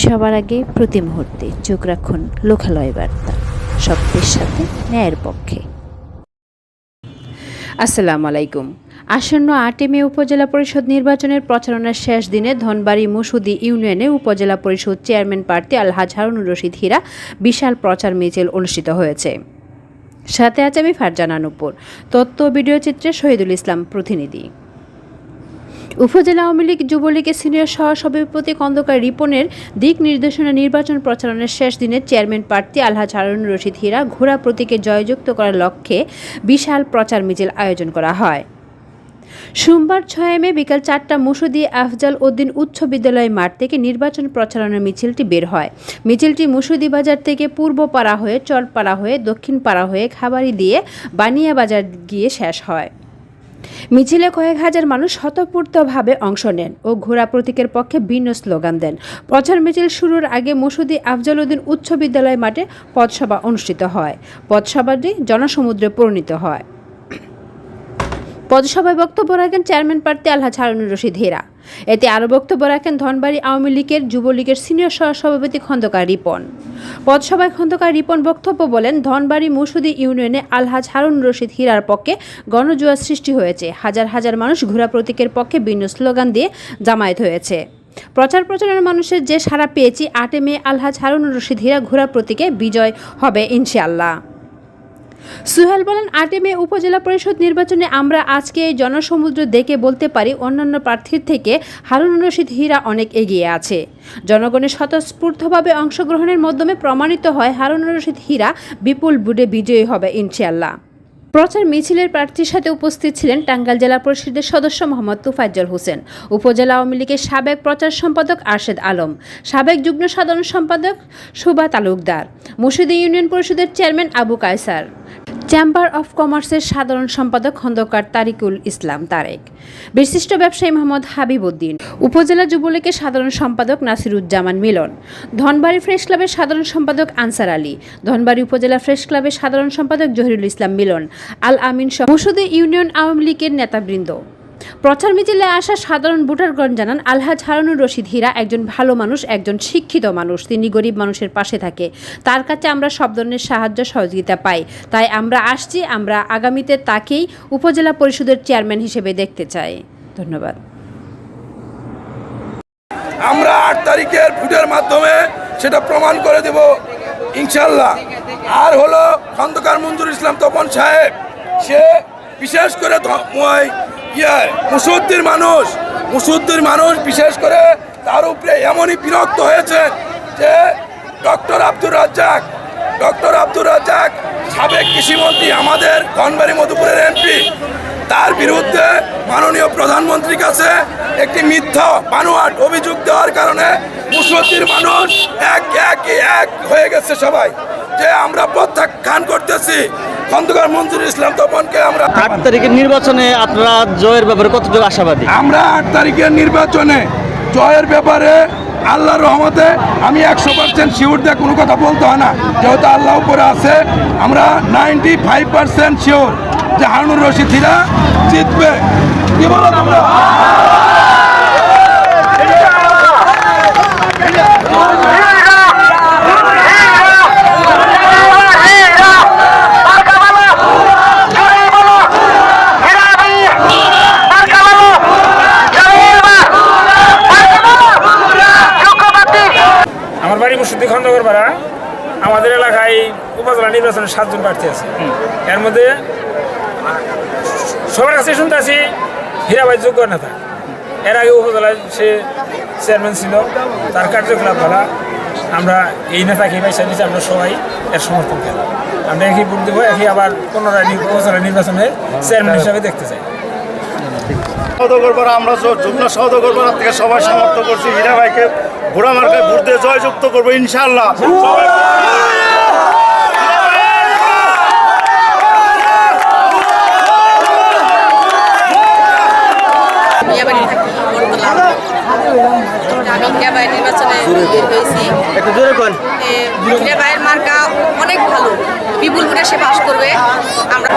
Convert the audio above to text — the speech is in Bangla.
সবার আগে প্রতি মুহূর্তে চোখ রাখুন লোকালয় বার্তা, সত্যের সাথে ন্যায়ের পক্ষে। আসসালামু আলাইকুম। আসন্ন ৮ মে উপজেলা পরিষদ নির্বাচনের প্রচারণার শেষ দিনে ধনবাড়ী মুসুদি ইউনিয়নে উপজেলা পরিষদ চেয়ারম্যান প্রার্থী আলহাজ হারুনুর রশিদ হীরা বিশাল প্রচার মিছিল অনুষ্ঠিত হয়েছে। সাথে আছে আমি ফারজানা নূপুর, তথ্য ভিডিও চিত্রে শহীদুল ইসলাম প্রতিনিধি। উপজেলা আওয়ামী লীগ যুবলীগের সিনিয়র সহসভাপতি খন্দকার রিপনের দিক নির্দেশনা নির্বাচন প্রচারণের শেষ দিনে চেয়ারম্যান প্রার্থী আলহাজ হারুনুর রশিদ হীরা ঘোড়া প্রতীকে জয়যুক্ত করার লক্ষ্যে বিশাল প্রচার মিছিল আয়োজন করা হয়। সোমবার ৬ মে বিকাল ৪টা মুসুদি আফজাল উদ্দিন উচ্চ বিদ্যালয় মাঠ থেকে নির্বাচন প্রচারণার মিছিলটি বের হয়। মিছিলটি মুসুদি বাজার থেকে পূর্ব পাড়া হয়ে চরপাড়া হয়ে দক্ষিণ পাড়া হয়ে খাবারি দিয়ে বানিয়া বাজার গিয়ে শেষ হয়। মিছিলে কয়েক হাজার মানুষ স্বতঃস্ফূর্তভাবে অংশ নেন ও ঘোড়া প্রতীকের পক্ষে ভিন্ন স্লোগান দেন। প্রচার মিছিল শুরুর আগে মুসুদি আফজাল উদ্দিন উচ্চ বিদ্যালয় মাঠে পথসভা অনুষ্ঠিত হয়। পথসভাটি জনসমুদ্রে পরিণত হয়। পথসভায় বক্তব্য রাখেন চেয়ারম্যান প্রার্থী আলহাজ হারুনুর রশিদ হীরা। এতে আরও বক্তব্য রাখেন ধনবাড়ী আওয়ামী লীগের যুবলীগের সিনিয়র সহসভাপতি খন্দকার রিপন। পথসভায় খন্দকার রিপন বক্তব্য বলেন, ধনবাড়ী মুসুদি ইউনিয়নে আলহাজ হারুনুর রশিদ হীরার পক্ষে গণজোয়ার সৃষ্টি হয়েছে। হাজার হাজার মানুষ ঘোড়া প্রতীকের পক্ষে ভিন্ন স্লোগান দিয়ে জামায়াত হয়েছে। প্রচারণার মানুষের যে সাড়া পেয়েছি, ৮ মে আলহাজ হারুনুর রশিদ হীরা ঘোড়া প্রতীকে বিজয় হবে ইনশাআল্লাহ। সুহেল বলেন, ৮ মে উপজেলা পরিষদ নির্বাচনে আমরা আজকে এই জনসমুদ্র দেখে বলতে পারি অন্যান্য প্রার্থীর থেকে হারুনুর রশিদ হীরা অনেক এগিয়ে আছে। জনগণের স্বতঃস্ফূর্তভাবে অংশগ্রহণের মাধ্যমে প্রমাণিত হয় হারুনুর রশিদ হীরা বিপুল ভোটে বিজয়ী হবে ইনশাআল্লাহ। প্রচার মিছিলের প্রার্থীর সাথে উপস্থিত ছিলেন টাঙ্গাইল জেলা পরিষদের সদস্য মোহাম্মদ তোফাজ্জল হোসেন, উপজেলা আওয়ামী লীগের সাবেক প্রচার সম্পাদক আরশেদ আলম, সাবেক যুগ্ম সাধারণ সম্পাদক শোভা তালুকদার, মুসুদি ইউনিয়ন পরিষদের chairman Abu Kaisar, chamber of কমার্সের সাধারণ সম্পাদক খন্দকার তারিকুল ইসলাম তারেক, বিশিষ্ট ব্যবসায়ী মোহাম্মদ হাবিব উদ্দিন, উপজেলা যুবলীগের সাধারণ সম্পাদক নাসিরুজ্জামান মিলন, ধনবাড়ী প্রেস ক্লাবের সাধারণ সম্পাদক আনসার আলী, ধনবাড়ী উপজেলা প্রেস ক্লাবের সাধারণ সম্পাদক জহিরুল ইসলাম মিলন, আল আমিন সহ মুসুদি ইউনিয়ন আওয়ামী লীগের নেতাবৃন্দ। প্রচার মিছিলে আসা সাধারণ ভোটারগণ জানান, আলহাজ হারুনুর রশিদ হীরা একজন ভালো মানুষ, একজন শিক্ষিত মানুষ। তিনি গরিব মানুষের পাশে থাকে। তার কাছে আমরা সব ধরনের সাহায্য সহযোগিতা পাই। তাই আমরা আসছি, আমরা আগামীতে তাকেই উপজেলা পরিষদের চেয়ারম্যান হিসেবে দেখতে চাই। ধন্যবাদ। আমরা ৮ তারিখের ভোটের মাধ্যমে সেটা প্রমাণ করে দেব ইনশাআল্লাহ। আর হলো খন্দকার মঞ্জুর ইসলাম তপন সাহেব, সে বিশেষ করে মুসুদ্দির মানুষ বিশেষ করে তার উপরে এমনই বিরক্ত হয়েছে যে ডক্টর আব্দুর রাজ্জাক সাবেক কৃষিমন্ত্রী, আমাদের ধনবাড়ী মধুপুরের এমপি, তার বিরুদ্ধে মাননীয় প্রধানমন্ত্রীর কাছে একটি মিথ্যা বানোয়াট অভিযোগ দেওয়ার কারণে মুসুদ্দির মানুষ এক হয়ে গেছে সবাই, যে আমরা প্রত্যাখ্যান করতেছি খন্দকার মঞ্জুর ইসলাম তপনকে। আমরা ৮ তারিখের নির্বাচনে আপনারা জয়ের ব্যাপারে কতটুকু আশাবাদী? আমরা ৮ তারিখের নির্বাচনে জয়ের ব্যাপারে আল্লাহর রহমতে আমি 100% শিওর দিয়ে কোনো কথা বলতে হয় না, যেহেতু আল্লাহ উপরে আছে। আমরা 95% শিওর যে হারুনুর রশিদ হীরা জিতবে। কি বলো তোমরা? আমার বাড়ি মুসুদি খন্দকার পাড়া। আমাদের এলাকায় উপজেলা নির্বাচনে 7 জন প্রার্থী আছে। এর মধ্যে সবার কাছে শুনতে আছি হীরাবাই যোগ্য নেতা। এর আগে উপজেলায় সে চেয়ারম্যান ছিল, তার কার্যকলাপ ভালো। আমরা এই নেতাকে পয়সা নিচ্ছি, আমরা সবাই এর সমর্থন করি। আমরা একই ভোট দেবো, একই আবার পুনরায় উপজেলা নির্বাচনে চেয়ারম্যান হিসাবে দেখতে চাই। আমরা যুগ্ম সহযোগিতার থেকে সবাই সমর্থন করছি। হীরা ভাইকে ঘোড়া মার্কায় ভোট দিয়ে জয়যুক্ত করবো ইনশাআল্লাহ। ভাইয়ের মার্কা অনেক ভালো, বিপুল ভোটে সে পাস করবে। আমরা